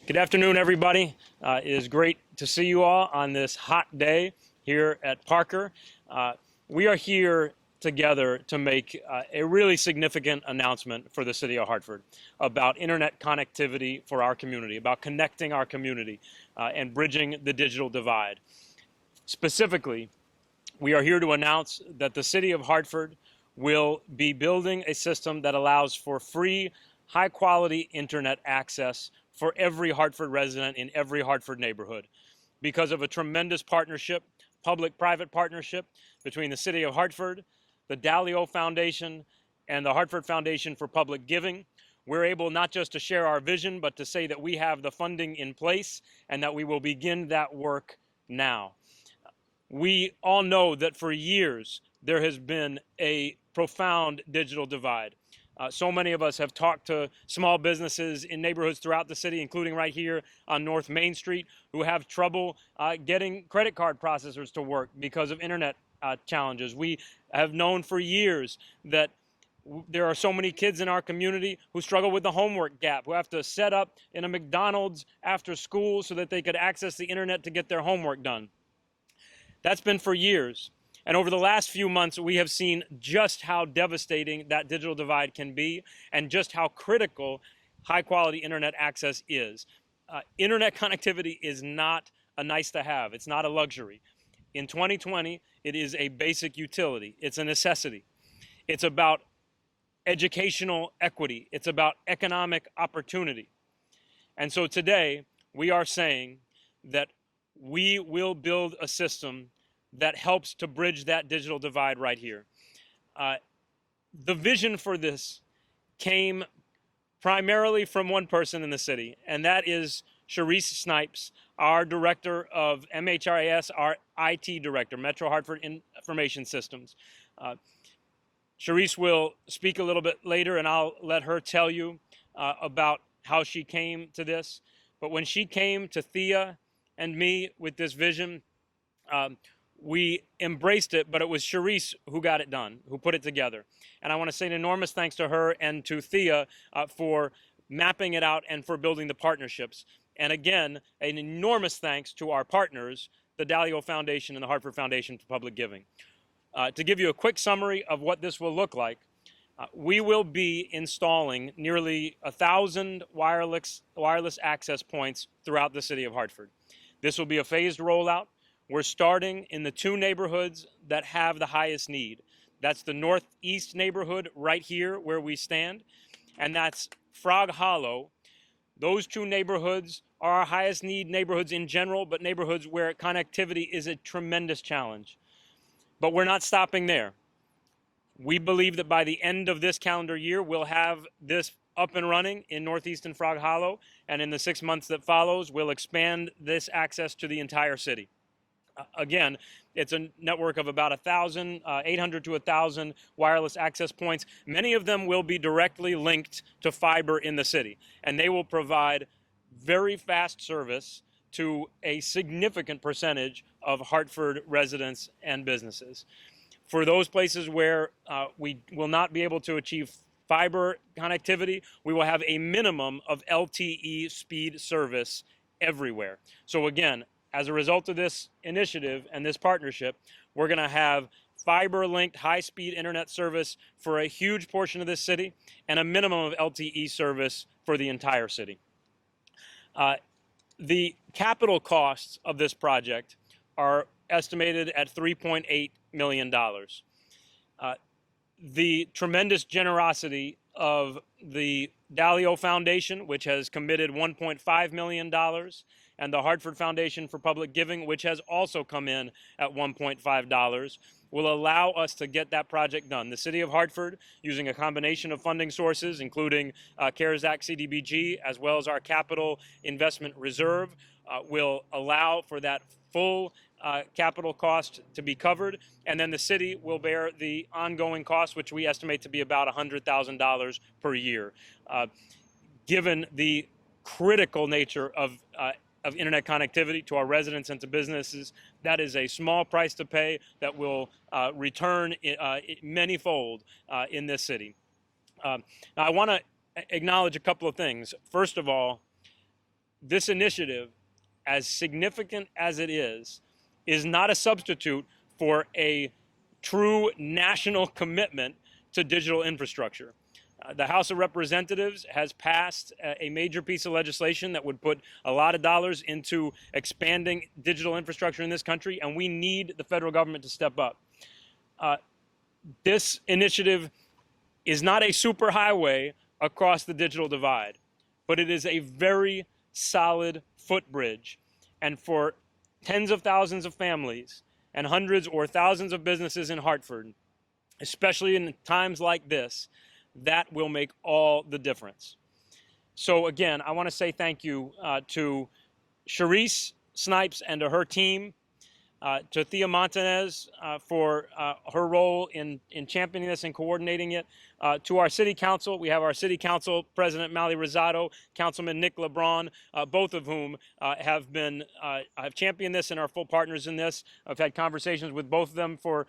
Good afternoon, everybody. It is great to see you all on this hot day here at Parker. We are here together to make a really significant announcement for the City of Hartford about internet connectivity for our community, about connecting our community and bridging the digital divide. Specifically, we are here to announce that the City of Hartford will be building a system that allows for free, high-quality internet access for every Hartford resident in every Hartford neighborhood because of a tremendous partnership, public-private partnership between the City of Hartford, the Dalio Foundation, and the Hartford Foundation for Public Giving. We're able not just to share our vision, but to say that we have the funding in place and that we will begin that work now. We all know that for years there has been a profound digital divide. So many of us have talked to small businesses in neighborhoods throughout the city, including right here on North Main Street, who have trouble getting credit card processors to work because of internet challenges. We have known for years that there are so many kids in our community who struggle with the homework gap, who have to set up in a McDonald's after school so that they could access the internet to get their homework done. That's been for years. And over the last few months, we have seen just how devastating that digital divide can be and just how critical high-quality internet access is. Internet connectivity is not a nice to have. It's not a luxury. In 2020, it is a basic utility. It's a necessity. It's about educational equity. It's about economic opportunity. And so today, we are saying that we will build a system that helps to bridge that digital divide right here. The vision for this came primarily from one person in the city, and that is Sharice Snipes, our director of MHRIS, our IT director, Metro Hartford Information Systems. Sharice will speak a little bit later, and I'll let her tell you about how she came to this. But when she came to Thea and me with this vision, we embraced it, but it was Sharice who got it done, who put it together. And I want to say an enormous thanks to her and to Thea for mapping it out and for building the partnerships. And again, an enormous thanks to our partners, the Dalio Foundation and the Hartford Foundation for Public Giving. To give you a quick summary of what this will look like, we will be installing nearly 1,000 wireless access points throughout the city of Hartford. This will be a phased rollout. We're starting in the two neighborhoods that have the highest need. That's the northeast neighborhood right here where we stand, and that's Frog Hollow. Those two neighborhoods are our highest need neighborhoods in general, but neighborhoods where connectivity is a tremendous challenge. But we're not stopping there. We believe that by the end of this calendar year, we'll have this up and running in northeast and Frog Hollow, and in the 6 months that follows, we'll expand this access to the entire city. Again, it's a network of about 800 to 1,000 wireless access points. Many of them will be directly linked to fiber in the city, and they will provide very fast service to a significant percentage of Hartford residents and businesses. For those places where we will not be able to achieve fiber connectivity, we will have a minimum of LTE speed service everywhere. So again, as a result of this initiative and this partnership, we're going to have fiber-linked high-speed internet service for a huge portion of this city and a minimum of LTE service for the entire city. The capital costs of this project are estimated at $3.8 million. The tremendous generosity of the Dalio Foundation, which has committed $1.5 million, and the Hartford Foundation for Public Giving, which has also come in at $1.5 million, will allow us to get that project done. The City of Hartford, using a combination of funding sources, including CARES Act CDBG, as well as our Capital Investment Reserve, will allow for that full capital cost to be covered, and then the city will bear the ongoing cost, which we estimate to be about $100,000 per year. Given the critical nature of internet connectivity to our residents and to businesses, that is a small price to pay that will return many-fold in this city. Now, I want to acknowledge a couple of things. First of all, this initiative, as significant as it is not a substitute for a true national commitment to digital infrastructure. The House of Representatives has passed a major piece of legislation that would put a lot of dollars into expanding digital infrastructure in this country, and we need the federal government to step up. This initiative is not a superhighway across the digital divide, but it is a very solid footbridge. And for tens of thousands of families and hundreds or thousands of businesses in Hartford, especially in times like this, that will make all the difference. So again, I want to say thank you to Charisse Snipes and to her team, to Thea Montanez for her role in championing this and coordinating it, to our city council. We have our city council president, Mally Rosado, Councilman Nick LeBron, both of whom have championed this and are full partners in this. I've had conversations with both of them for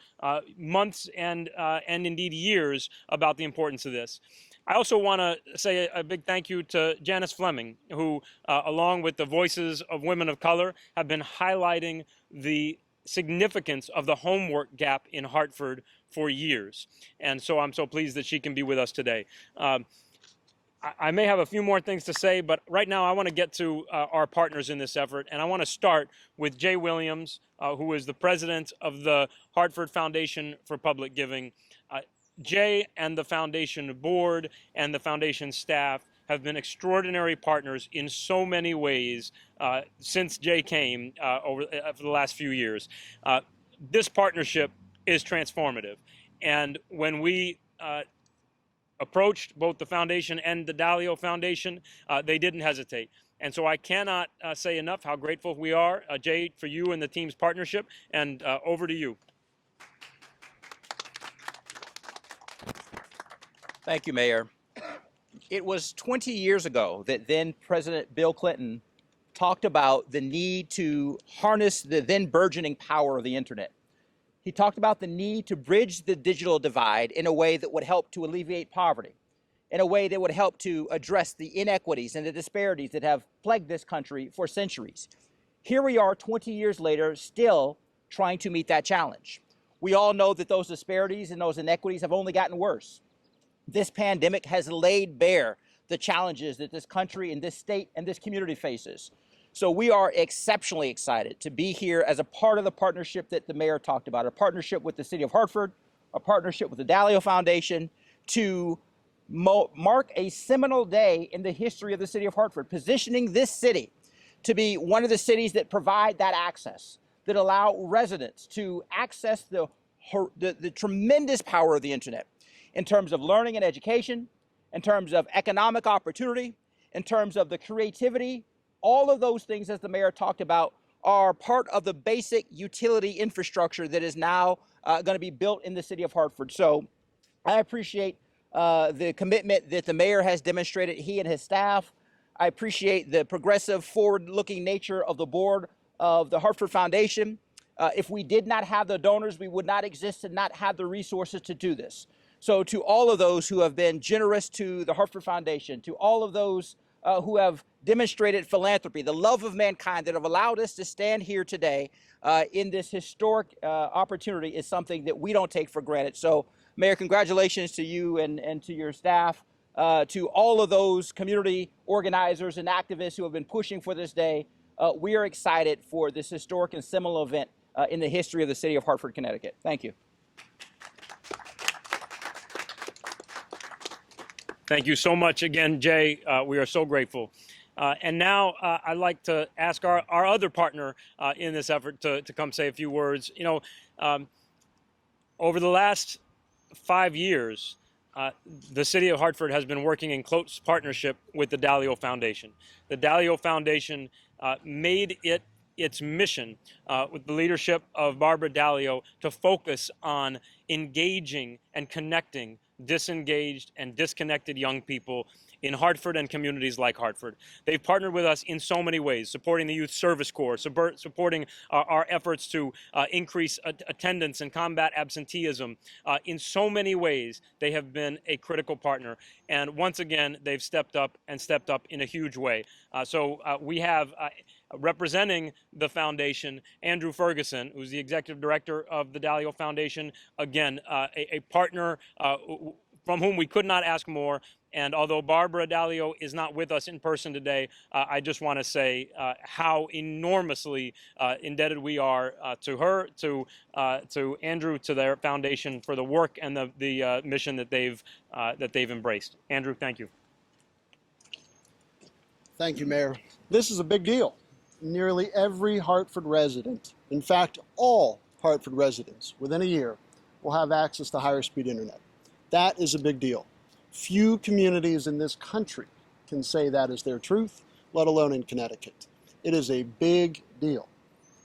months and indeed years about the importance of this. I also want to say a big thank you to Janice Fleming, who, along with the voices of women of color, have been highlighting the significance of the homework gap in Hartford for years. And so I'm so pleased that she can be with us today. I may have a few more things to say, but right now I want to get to our partners in this effort. And I want to start with Jay Williams, who is the president of the Hartford Foundation for Public Giving. Jay and the foundation board and the foundation staff have been extraordinary partners in so many ways since Jay came for the last few years. This partnership is transformative. And when we approached both the foundation and the Dalio Foundation, they didn't hesitate. And so I cannot say enough how grateful we are, Jay, for you and the team's partnership. And over to you. Thank you, Mayor. It was 20 years ago that then President Bill Clinton talked about the need to harness the then burgeoning power of the internet. He talked about the need to bridge the digital divide in a way that would help to alleviate poverty, in a way that would help to address the inequities and the disparities that have plagued this country for centuries. Here we are 20 years later, still trying to meet that challenge. We all know that those disparities and those inequities have only gotten worse. This pandemic has laid bare the challenges that this country and this state and this community faces. So we are exceptionally excited to be here as a part of the partnership that the mayor talked about, a partnership with the City of Hartford, a partnership with the Dalio Foundation to mark a seminal day in the history of the City of Hartford, positioning this city to be one of the cities that provide that access, that allow residents to access the tremendous power of the internet, in terms of learning and education, in terms of economic opportunity, in terms of the creativity. All of those things, as the mayor talked about, are part of the basic utility infrastructure that is now going to be built in the city of Hartford. So I appreciate the commitment that the mayor has demonstrated, he and his staff. I appreciate the progressive, forward-looking nature of the board of the Hartford Foundation. If we did not have the donors, we would not exist and not have the resources to do this. So to all of those who have been generous to the Hartford Foundation, to all of those who have demonstrated philanthropy, the love of mankind that have allowed us to stand here today in this historic opportunity is something that we don't take for granted. So, Mayor, congratulations to you and to your staff, to all of those community organizers and activists who have been pushing for this day. We are excited for this historic and seminal event in the history of the city of Hartford, Connecticut. Thank you. Thank you so much again, Jay. We are so grateful. And now I'd like to ask our other partner in this effort to come say a few words. You know, over the last 5 years, the City of Hartford has been working in close partnership with the Dalio Foundation. The Dalio Foundation made it its mission with the leadership of Barbara Dalio to focus on engaging and connecting disengaged and disconnected young people in Hartford and communities like Hartford. They've partnered with us in so many ways, supporting the Youth Service Corps, supporting our efforts to increase attendance and combat absenteeism. In so many ways, they have been a critical partner. And once again, they've stepped up and stepped up in a huge way. So we have representing the foundation, Andrew Ferguson, who's the executive director of the Dalio Foundation. Again, a partner from whom we could not ask more. And although Barbara Dalio is not with us in person today, I just want to say how enormously indebted we are to her, to Andrew, to their foundation for the work and the mission that they've embraced. Andrew, thank you. Thank you, Mayor. This is a big deal. Nearly every Hartford resident, in fact, all Hartford residents, within a year, will have access to higher speed internet. That is a big deal. Few communities in this country can say that is their truth, let alone in Connecticut. It is a big deal.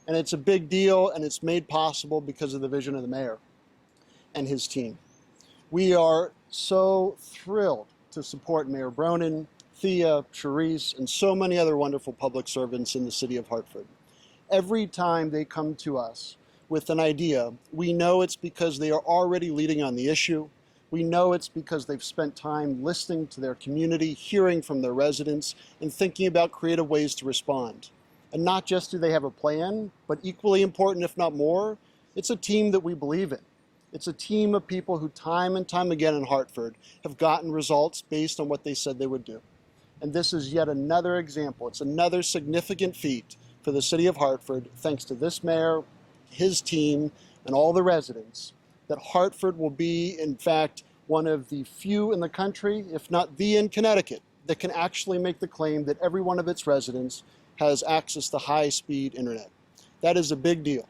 And it's a big deal, and it's made possible because of the vision of the mayor and his team. We are so thrilled to support Mayor Bronin, Thea, Charisse, and so many other wonderful public servants in the city of Hartford. Every time they come to us with an idea, we know it's because they are already leading on the issue. We know it's because they've spent time listening to their community, hearing from their residents, and thinking about creative ways to respond. And not just do they have a plan, but equally important, if not more, it's a team that we believe in. It's a team of people who time and time again in Hartford have gotten results based on what they said they would do. And this is yet another example. It's another significant feat for the city of Hartford, thanks to this mayor, his team, and all the residents, that Hartford will be, in fact, one of the few in the country, if not the in Connecticut, that can actually make the claim that every one of its residents has access to high-speed internet. That is a big deal.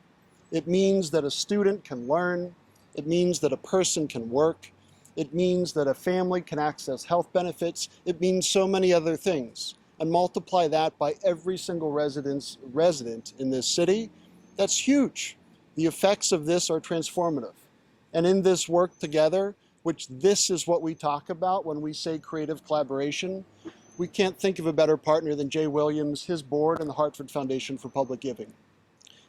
It means that a student can learn. It means that a person can work. It means that a family can access health benefits. It means so many other things. And multiply that by every single resident in this city, that's huge. The effects of this are transformative. And in this work together, which this is what we talk about when we say creative collaboration, we can't think of a better partner than Jay Williams, his board, and the Hartford Foundation for Public Giving.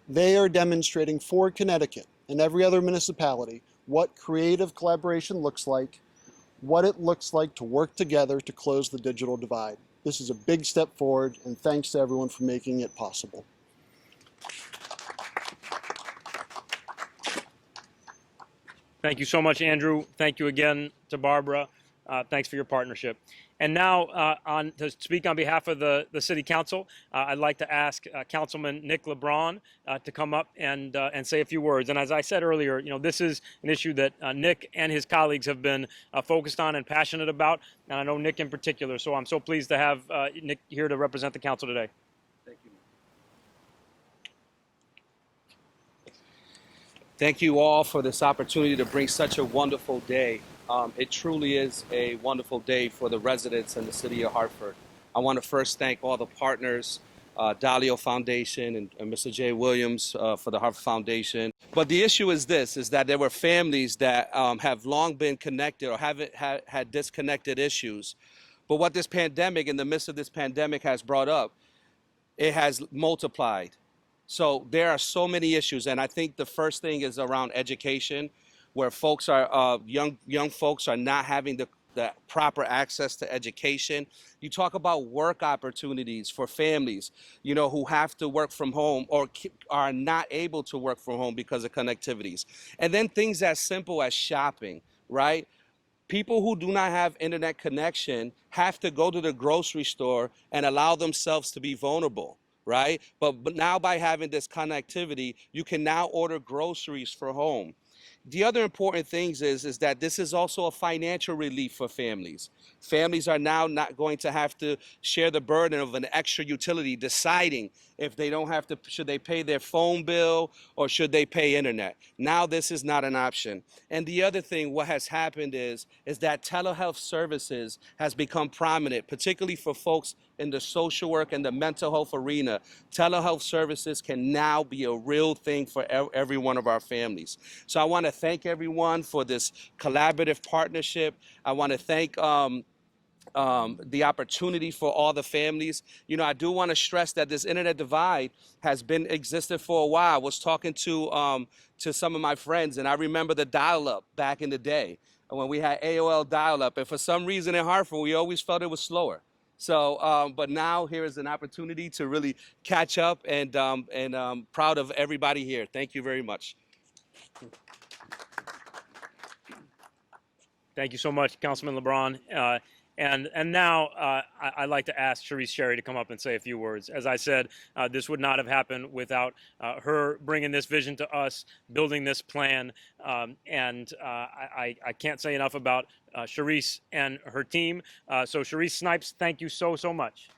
They are demonstrating for Connecticut and every other municipality what creative collaboration looks like, what it looks like to work together to close the digital divide. This is a big step forward, and thanks to everyone for making it possible. Thank you so much, Andrew. Thank you again to Barbara. Thanks for your partnership. And now, to speak on behalf of the City Council, I'd like to ask Councilman Nick LeBron to come up and say a few words. And as I said earlier, this is an issue that Nick and his colleagues have been focused on and passionate about, and I know Nick in particular. So I'm so pleased to have Nick here to represent the council today. Thank you. Thank you all for this opportunity to bring such a wonderful day. It truly is a wonderful day for the residents in the city of Hartford. I want to first thank all the partners, Dalio Foundation and Mr. Jay Williams for the Hartford Foundation. But the issue is this, is that there were families that have long been connected or haven't had disconnected issues. But what this pandemic, in the midst of this pandemic, has brought up, it has multiplied. So there are so many issues, and I think the first thing is around education, where folks are young folks are not having the proper access to education. You talk about work opportunities for families, who have to work from home or are not able to work from home because of connectivities. And then things as simple as shopping, right? People who do not have internet connection have to go to the grocery store and allow themselves to be vulnerable, right? But now by having this connectivity, you can now order groceries for home. The other important things is that this is also a financial relief for families. Families are now not going to have to share the burden of an extra utility, deciding if they don't have to, should they pay their phone bill or should they pay internet. Now this is not an option. And the other thing, what has happened is that telehealth services has become prominent, particularly for folks in the social work and the mental health arena. Telehealth services can now be a real thing for every one of our families. So I want to thank everyone for this collaborative partnership. I want to thank the opportunity for all the families. You know, I do want to stress that this internet divide has been existed for a while. I was talking to some of my friends, and I remember the dial-up back in the day when we had AOL dial-up, and for some reason in Hartford, we always felt it was slower. So, but now here is an opportunity to really catch up, and proud of everybody here. Thank you very much. Thank you so much, Councilman LeBron. And now I'd like to ask Sharice Sherry to come up and say a few words. As I said, this would not have happened without her bringing this vision to us, building this plan. I can't say enough about Sharice and her team. So Sharice Snipes, thank you so much.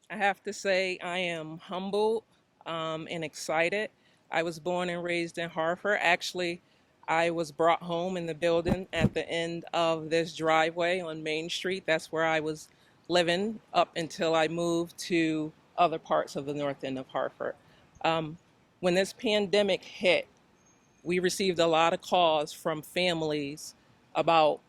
I have to say I am humbled and excited. I was born and raised in Hartford. Actually, I was brought home in the building at the end of this driveway on Main Street. That's where I was living up until I moved to other parts of the north end of Hartford. When this pandemic hit, we received a lot of calls from families about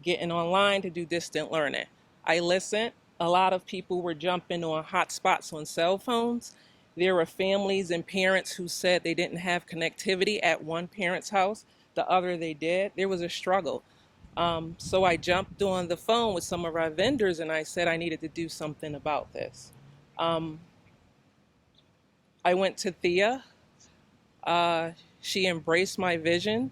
getting online to do distant learning. I listened. A lot of people were jumping on hotspots on cell phones. There were families and parents who said they didn't have connectivity at one parent's house, the other they did. There was a struggle. So I jumped on the phone with some of our vendors and I said I needed to do something about this. I went to Thea. She embraced my vision.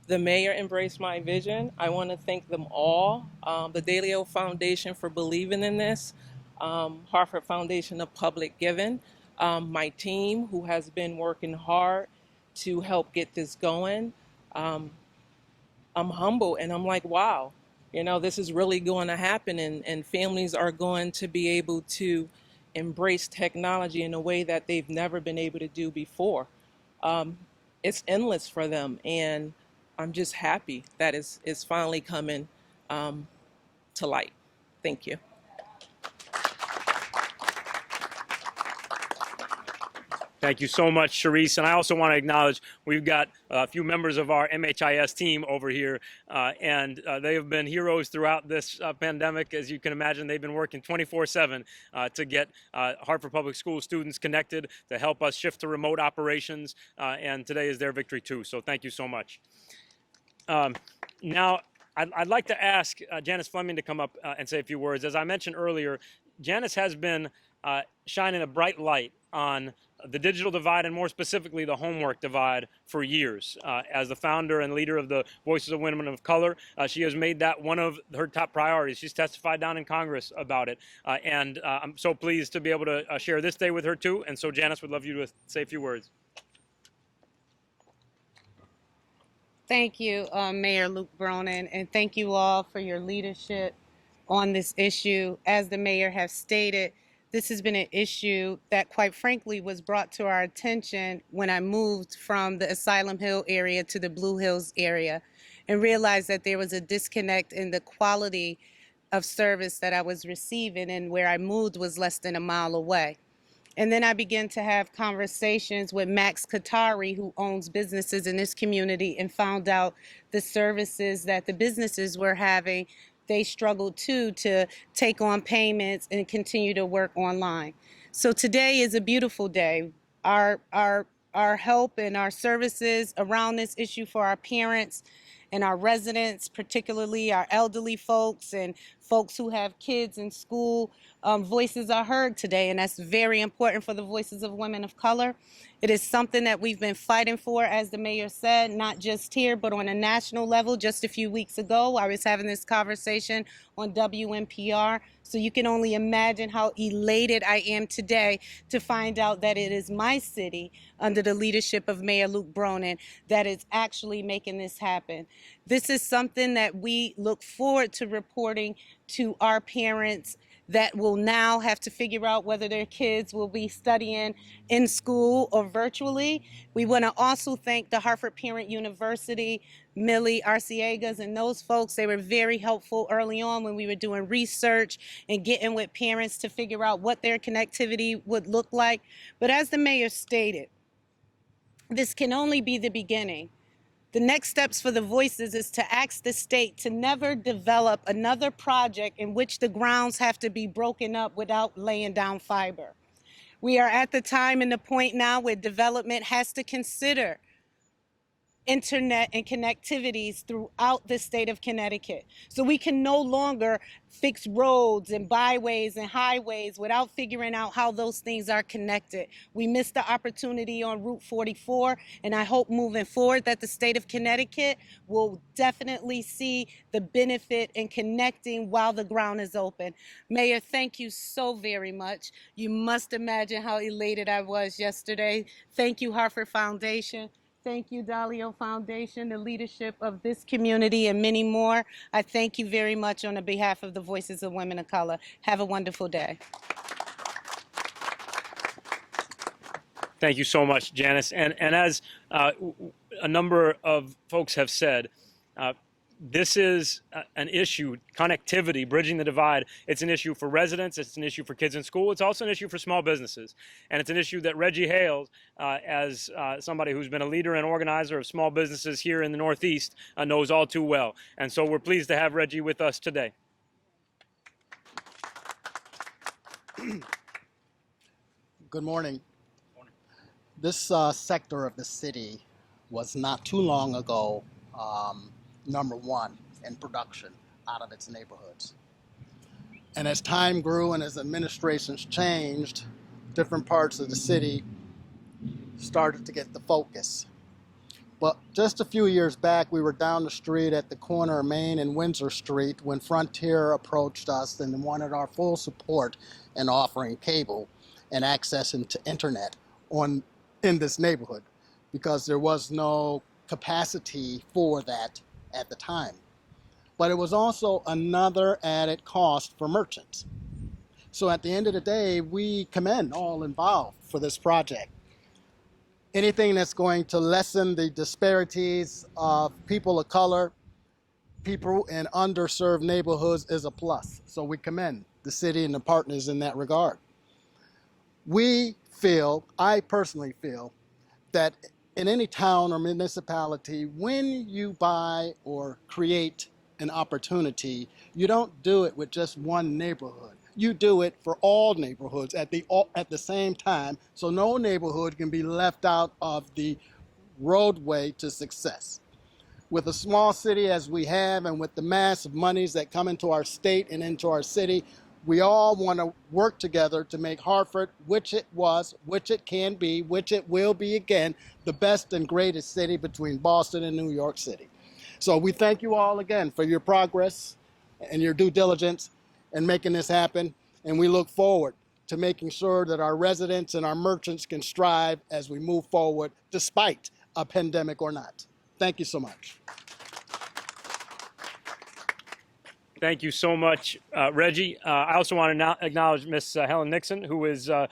The mayor embraced my vision. I want to thank them all. The Dalio Foundation for believing in this. Hartford Foundation of Public Giving. My team, who has been working hard to help get this going. I'm humble and I'm like, wow, you know, this is really going to happen, and families are going to be able to embrace technology in a way that they've never been able to do before. It's endless for them, and I'm just happy that it's finally coming to light. Thank you. Thank you so much, Sharice. And I also want to acknowledge we've got a few members of our MHIS team over here, and they have been heroes throughout this pandemic. As you can imagine, they've been working 24/7 to get Hartford Public School students connected, to help us shift to remote operations, and today is their victory too. So thank you so much. Now, I'd like to ask Janice Fleming to come up and say a few words. As I mentioned earlier, Janice has been shining a bright light on the digital divide, and more specifically the homework divide, for years. As the founder and leader of the Voices of Women of Color, she has made that one of her top priorities. She's testified down in Congress about it. And I'm so pleased to be able to share this day with her too. And so Janice, would love you to say a few words. Thank you, Mayor Luke Bronin, and thank you all for your leadership on this issue. As the mayor has stated, this has been an issue that, quite frankly, was brought to our attention when I moved from the Asylum Hill area to the Blue Hills area, and realized that there was a disconnect in the quality of service that I was receiving, and where I moved was less than a mile away. And then I began to have conversations with Max Katari, who owns businesses in this community, and found out the services that the businesses were having. They struggled too to take on payments and continue to work online. So today is a beautiful day. Our help and our services around this issue for our parents and our residents, particularly our elderly folks and folks who have kids in school, voices are heard today, and that's very important for the voices of women of color. It is something that we've been fighting for, as the mayor said, not just here, but on a national level. Just a few weeks ago, I was having this conversation on WNPR, so you can only imagine how elated I am today to find out that it is my city, under the leadership of Mayor Luke Bronin, that is actually making this happen. This is something that we look forward to reporting to our parents that will now have to figure out whether their kids will be studying in school or virtually. We want to also thank the Hartford Parent University, Millie Arciegas, and those folks. They were very helpful early on when we were doing research and getting with parents to figure out what their connectivity would look like. But as the mayor stated, this can only be the beginning. The next steps for the Voices is to ask the state to never develop another project in which the grounds have to be broken up without laying down fiber. We are at the time and the point now where development has to consider internet and connectivities throughout the state of Connecticut. So we can no longer fix roads and byways and highways without figuring out how those things are connected. We missed the opportunity on Route 44, and I hope moving forward that the state of Connecticut will definitely see the benefit in connecting while the ground is open. Mayor, thank you so very much. You must imagine how elated I was yesterday. Thank you, Hartford Foundation. Thank you, Dalio Foundation, the leadership of this community and many more. I thank you very much on behalf of the Voices of Women of Color. Have a wonderful day. Thank you so much, Janice. And as a number of folks have said, this is an issue, connectivity, bridging the divide. It's an issue for residents. It's an issue for kids in school. It's also an issue for small businesses. And it's an issue that Reggie Hales, as somebody who's been a leader and organizer of small businesses here in the Northeast, knows all too well. And so we're pleased to have Reggie with us today. Good morning. This sector of the city was not too long ago number one in production out of its neighborhoods. And as time grew and as administrations changed, different parts of the city started to get the focus. But just a few years back, we were down the street at the corner of Main and Windsor Street when Frontier approached us and wanted our full support in offering cable and access into internet in this neighborhood, because there was no capacity for that at the time. But it was also another added cost for merchants. So at the end of the day, we commend all involved for this project. Anything that's going to lessen the disparities of people of color, people in underserved neighborhoods is a plus. So we commend the city and the partners in that regard. We feel, I personally feel, that in any town or municipality, when you buy or create an opportunity, you don't do it with just one neighborhood. You do it for all neighborhoods at the same time, so no neighborhood can be left out of the roadway to success. With a small city as we have, and with the massive monies that come into our state and into our city, we all want to work together to make Hartford, which it was, which it can be, which it will be again, the best and greatest city between Boston and New York City. So we thank you all again for your progress and your due diligence in making this happen. And we look forward to making sure that our residents and our merchants can strive as we move forward, despite a pandemic or not. Thank you so much. Thank you so much, Reggie. I also want to acknowledge Miss Helen Nixon, who is a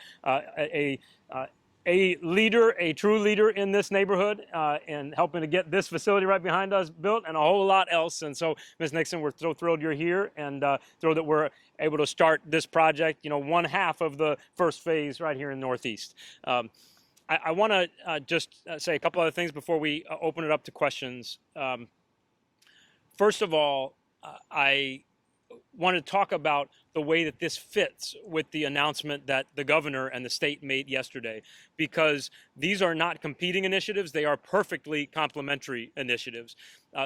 leader, a true leader in this neighborhood, and helping to get this facility right behind us built, and a whole lot else. And so, Ms. Nixon, we're so thrilled you're here, and thrilled that we're able to start this project, you know, one half of the first phase right here in Northeast. I want to just say a couple other things before we open it up to questions. First of all, I want to talk about the way that this fits with the announcement that the governor and the state made yesterday, because these are not competing initiatives. They are perfectly complementary initiatives.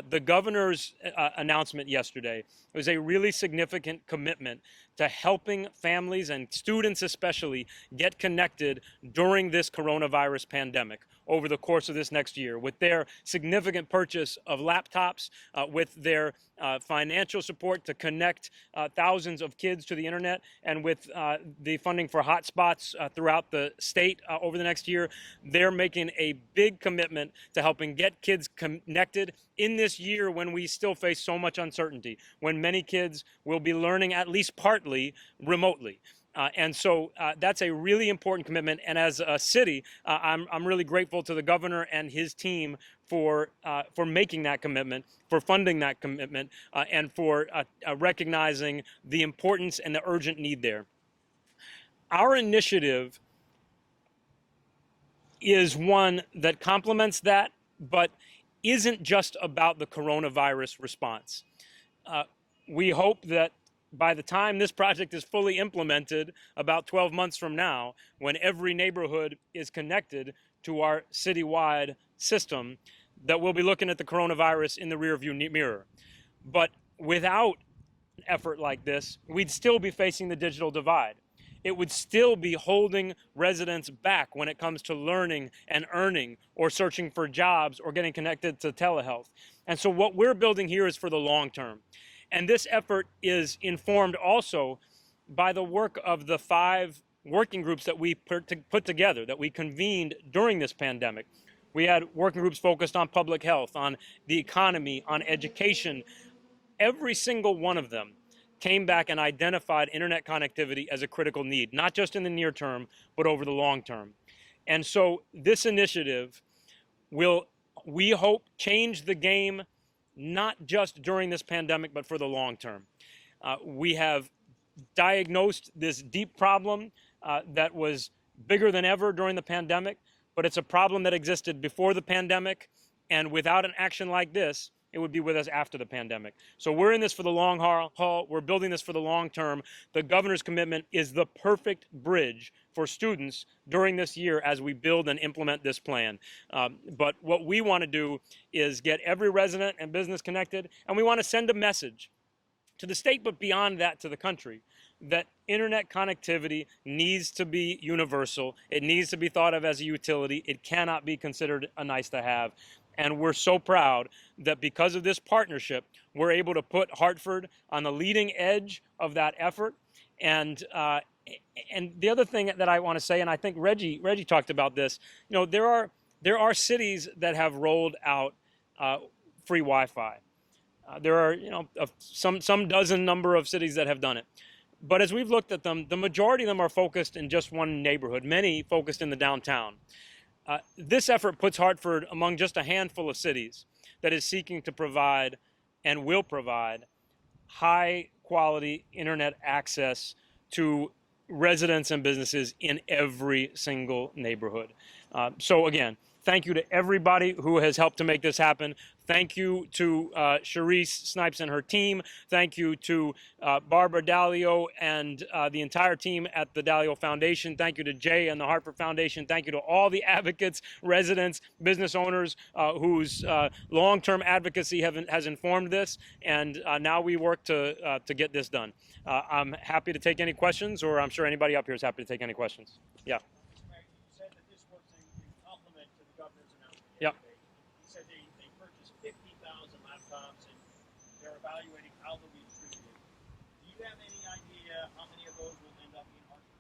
The governor's announcement yesterday was a really significant commitment to helping families and students especially get connected during this coronavirus pandemic over the course of this next year, with their significant purchase of laptops, with their financial support to connect thousands of kids to the internet, and with the funding for hotspots throughout the state over the next year. They're making a big commitment to helping get kids connected in this year when we still face so much uncertainty, when many kids will be learning at least partly remotely. And so that's a really important commitment. And as a city, I'm really grateful to the governor and his team for making that commitment, for funding that commitment, and for recognizing the importance and the urgent need there. Our initiative is one that complements that, but isn't just about the coronavirus response. We hope that by the time this project is fully implemented, about 12 months from now, when every neighborhood is connected to our citywide system, that we'll be looking at the coronavirus in the rearview mirror. But without an effort like this, we'd still be facing the digital divide. It would still be holding residents back when it comes to learning and earning or searching for jobs or getting connected to telehealth. And so what we're building here is for the long term. And this effort is informed also by the work of the 5 working groups that we put together, that we convened during this pandemic. We had working groups focused on public health, on the economy, on education. Every single one of them came back and identified internet connectivity as a critical need, not just in the near term, but over the long term. And so this initiative will, we hope, change the game, not just during this pandemic, but for the long term. We have diagnosed this deep problem that was bigger than ever during the pandemic, but it's a problem that existed before the pandemic, and without an action like this, it would be with us after the pandemic. So we're in this for the long haul. We're building this for the long term. The governor's commitment is the perfect bridge for students during this year as we build and implement this plan. But what we want to do is get every resident and business connected, and we want to send a message to the state, but beyond that to the country, that internet connectivity needs to be universal. It needs to be thought of as a utility. It cannot be considered a nice to have. And we're so proud that because of this partnership, we're able to put Hartford on the leading edge of that effort. And the other thing that I want to say, and I think Reggie talked about this, you know, there are cities that have rolled out free Wi-Fi. There are, you know, some dozen number of cities that have done it. But as we've looked at them, the majority of them are focused in just one neighborhood, many focused in the downtown. This effort puts Hartford among just a handful of cities that is seeking to provide and will provide high quality internet access to residents and businesses in every single neighborhood. So again, thank you to everybody who has helped to make this happen. Thank you to Sharice Snipes and her team. Thank you to Barbara Dalio and the entire team at the Dalio Foundation. Thank you to Jay and the Hartford Foundation. Thank you to all the advocates, residents, business owners whose long-term advocacy has informed this. And now we work to get this done. I'm happy to take any questions, or I'm sure anybody up here is happy to take any questions. Yeah. Yep. He said they purchased 50,000 laptops and they're evaluating how they'll be distributed. Do you have any idea how many of those will end up in Hartford?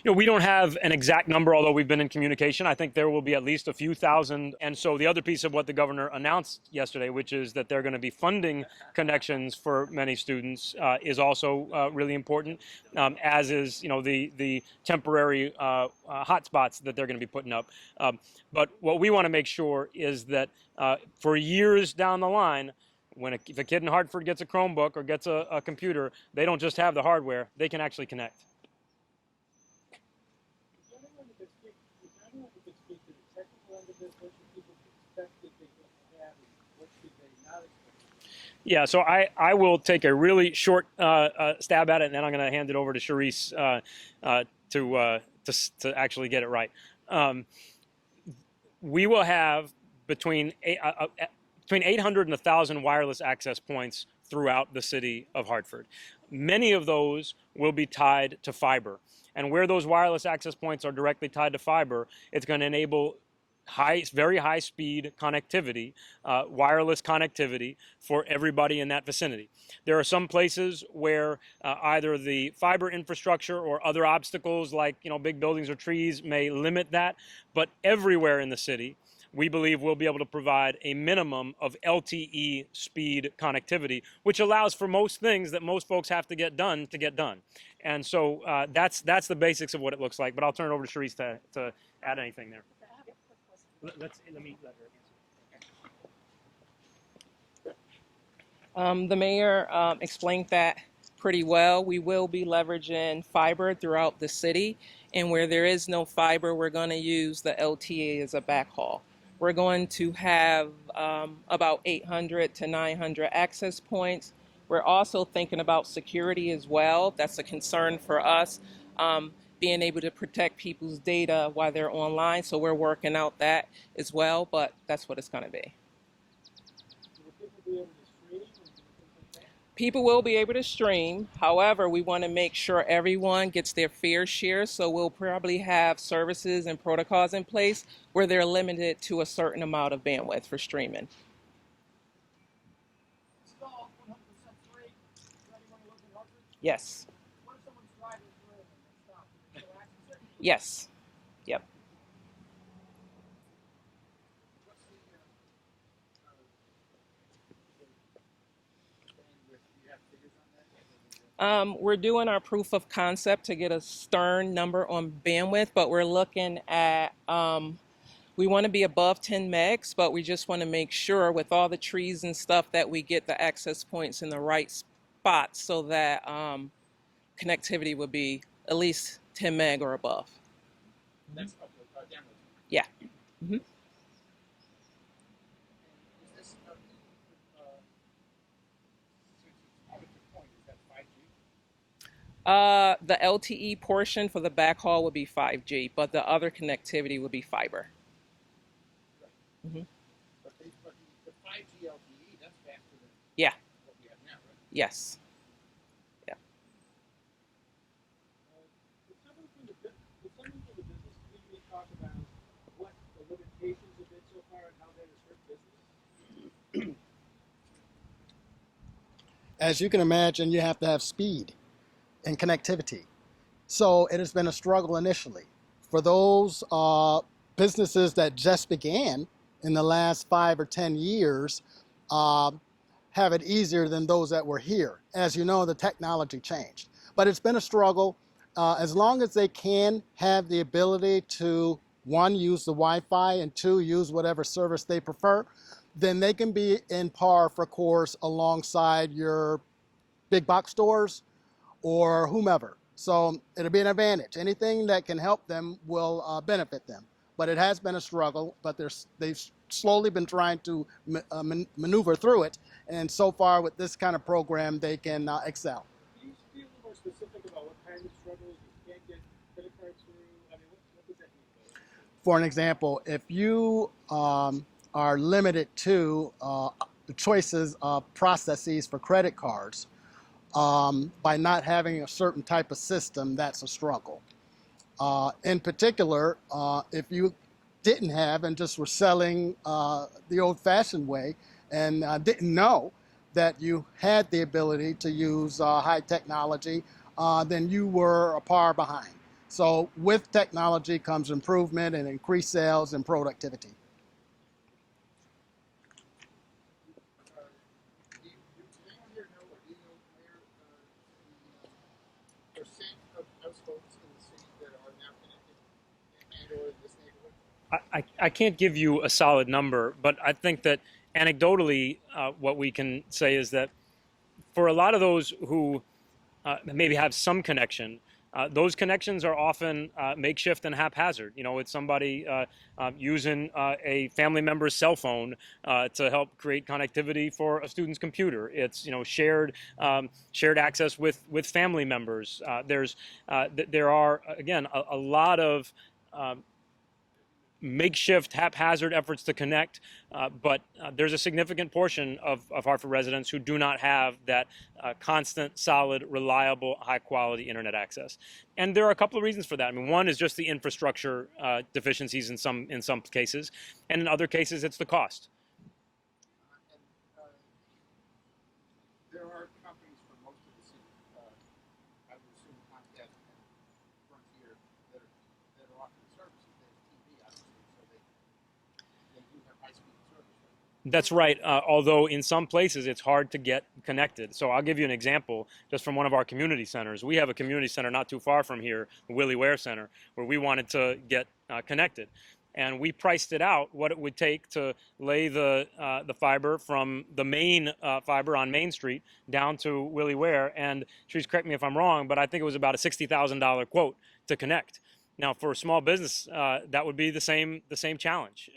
You know, we don't have an exact number, although we've been in communication. I think there will be at least a few thousand. And so the other piece of what the governor announced yesterday, which is that they're going to be funding connections for many students, is also really important, as is, you know, the temporary hotspots that they're going to be putting up. But what we want to make sure is that for years down the line, if a kid in Hartford gets a Chromebook or gets a computer, they don't just have the hardware, they can actually connect. Yeah, so I will take a really short stab at it, and then I'm going to hand it over to Sharice to actually get it right. We will have between 800 and 1,000 wireless access points throughout the city of Hartford. Many of those will be tied to fiber. And where those wireless access points are directly tied to fiber, it's going to enable very high speed connectivity, wireless connectivity for everybody in that vicinity. There are some places where either the fiber infrastructure or other obstacles like, you know, big buildings or trees may limit that, but everywhere in the city, we believe we'll be able to provide a minimum of LTE speed connectivity, which allows for most things that most folks have to get done. And so that's the basics of what it looks like, but I'll turn it over to Sharice to add anything there. Let me let her answer. The mayor explained that pretty well. We will be leveraging fiber throughout the city, and where there is no fiber, we're going to use the LTA as a backhaul. We're going to have about 800 to 900 access points. We're also thinking about security as well. That's a concern for us, being able to protect people's data while they're online. So we're working out that as well, but that's what it's going to be. Will people be able to stream and things like that? People will be able to stream. However, we want to make sure everyone gets their fair share. So we'll probably have services and protocols in place where they're limited to a certain amount of bandwidth for streaming. It's all 100% free for anyone who lives in Hartford. Yes. What if someone's driving through and they stop? Can they still access it? Yes. Yep. What's the bandwidth? Do you have figures on that? We're doing our proof of concept to get a stern number on bandwidth, but we're looking at, we want to be above 10 megs, but we just want to make sure with all the trees and stuff that we get the access points in the right spots so that connectivity would be at least 10 meg or above. That's download. Yeah. Mm-hmm. Is this point? Is that 5G? The LTE portion for the backhaul would be 5G, but the other connectivity would be fiber. Mm-hmm. But the 5G LTE, that's faster than Yeah. what we have now, right? Yes. Yeah. Would someone from the business community talk about what the limitations have been so far and how that has hurt business? As you can imagine, you have to have speed and connectivity. So it has been a struggle initially. For those businesses that just began in the last 5 or 10 years, have it easier than those that were here. As you know, the technology changed. But it's been a struggle. As long as they can have the ability to, one, use the Wi-Fi, and two, use whatever service they prefer, then they can be in par for course alongside your big box stores or whomever. So it'll be an advantage. Anything that can help them will benefit them. But it has been a struggle, but they've slowly been trying to maneuver through it. And so far with this kind of program, they can excel. Can you be a little more specific about what kind of struggles you can't get credit cards through? I mean, what does that mean? For an example, if you are limited to the choices of processes for credit cards, by not having a certain type of system, that's a struggle. In particular, if you didn't have and just were selling the old-fashioned way and didn't know that you had the ability to use high technology, then you were a par behind. So with technology comes improvement and increased sales and productivity. Does anyone here know, or do you know where the percent of households in the city that are now connected and or in this neighborhood? I can't give you a solid number, but I think that anecdotally, what we can say is that for a lot of those who maybe have some connection, those connections are often makeshift and haphazard. You know, it's somebody using a family member's cell phone to help create connectivity for a student's computer. It's, you know, shared access with family members. There are, again, a lot of makeshift, haphazard efforts to connect, but there's a significant portion of Hartford residents who do not have that constant, solid, reliable, high-quality internet access. And there are a couple of reasons for that. I mean, one is just the infrastructure deficiencies in some cases, and in other cases, it's the cost. There are companies for most of the city, I would assume Comcast and Frontier, that are offering services. There's TV, obviously, so they do have high-speed service. Right? That's right, although in some places it's hard to get connected. So I'll give you an example just from one of our community centers. We have a community center not too far from here, the Willie Ware Center, where we wanted to get connected. And we priced it out, what it would take to lay the fiber from the main fiber on Main Street down to Willie Ware. And please correct me if I'm wrong, but I think it was about a $60,000 quote to connect. Now, for a small business, that would be the same challenge.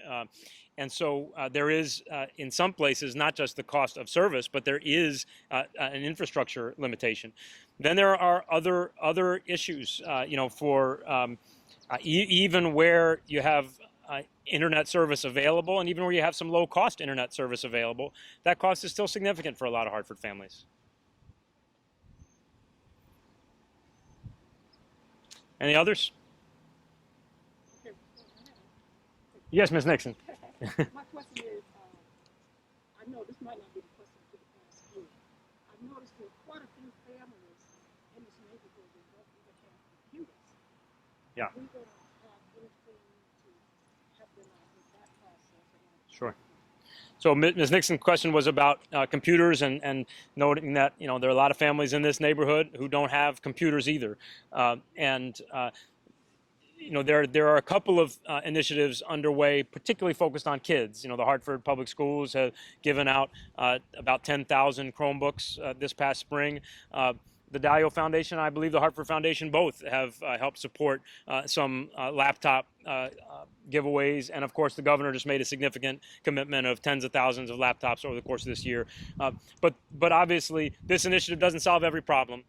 And so there is, in some places, not just the cost of service, but there is an infrastructure limitation. Then there are other issues, even where you have internet service available, and even where you have some low-cost internet service available, that cost is still significant for a lot of Hartford families. Any others? Yes, Ms. Nixon. My question is, I know this might not be the question for the past year. I've noticed that quite a few families in this neighborhood that don't even have computers. Yeah. We're going to have anything to help them out with that process. Sure. So Ms. Nixon's question was about computers and noting that there are a lot of families in this neighborhood who don't have computers either, there are a couple of initiatives underway, particularly focused on kids. The Hartford Public Schools have given out about 10,000 Chromebooks this past spring. The Dalio Foundation, I believe the Hartford Foundation, both have helped support some laptop giveaways, and of course the governor just made a significant commitment of tens of thousands of laptops over the course of this year. But obviously this initiative doesn't solve every problem.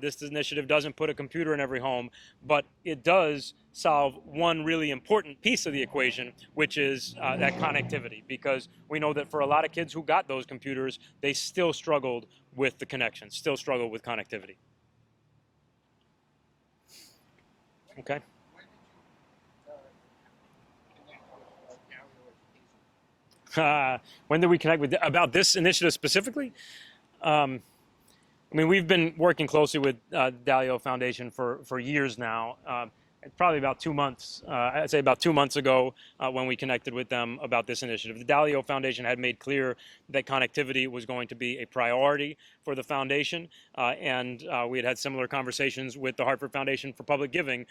This initiative doesn't put a computer in every home, but it does solve one really important piece of the equation, which is that connectivity, because we know that for a lot of kids who got those computers, they still struggled with the connection, still struggled with connectivity. Okay. When did we connect with about this initiative specifically? I mean, we've been working closely with Dalio Foundation for years now. Probably about 2 months, I'd say about 2 months ago, when we connected with them about this initiative. The Dalio Foundation had made clear that connectivity was going to be a priority for the foundation, and we had had similar conversations with the Hartford Foundation for Public Giving,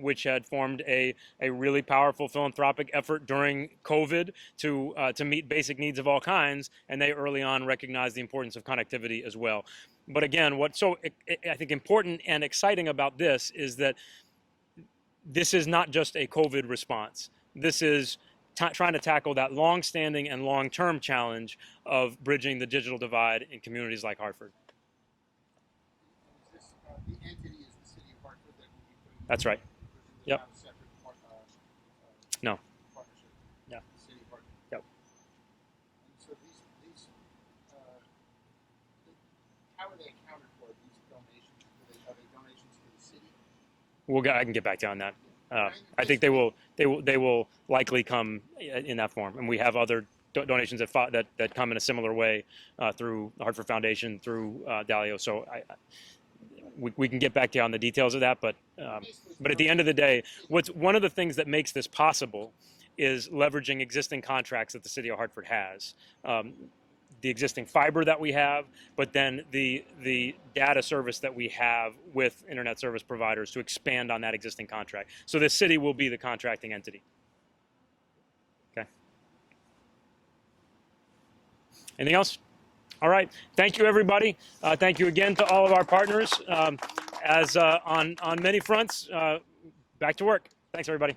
which had formed a really powerful philanthropic effort during COVID to meet basic needs of all kinds, and they early on recognized the importance of connectivity as well. But again, what's so I think important and exciting about this is that this is not just a COVID response. This is trying to tackle that long-standing and long-term challenge of bridging the digital divide in communities like Hartford. Is this, the entity is the City of Hartford that will be putting That's right. Yep. Not a separate No. partnership. Yeah. The City of Hartford. Yep. And so these how are they accounted for? These donations? Are they donations to the city? I can get back to you on that. I think they will likely come in that form, and we have other donations that come in a similar way through the Hartford Foundation, through Dalio. So we can get back to you on the details of that. But at the end of the day, one of the things that makes this possible is leveraging existing contracts that the City of Hartford has. The existing fiber that we have, but then the data service that we have with internet service providers to expand on that existing contract. So the city will be the contracting entity. Okay. Anything else? All right. Thank you, everybody. Thank you again to all of our partners. On many fronts, back to work. Thanks, everybody.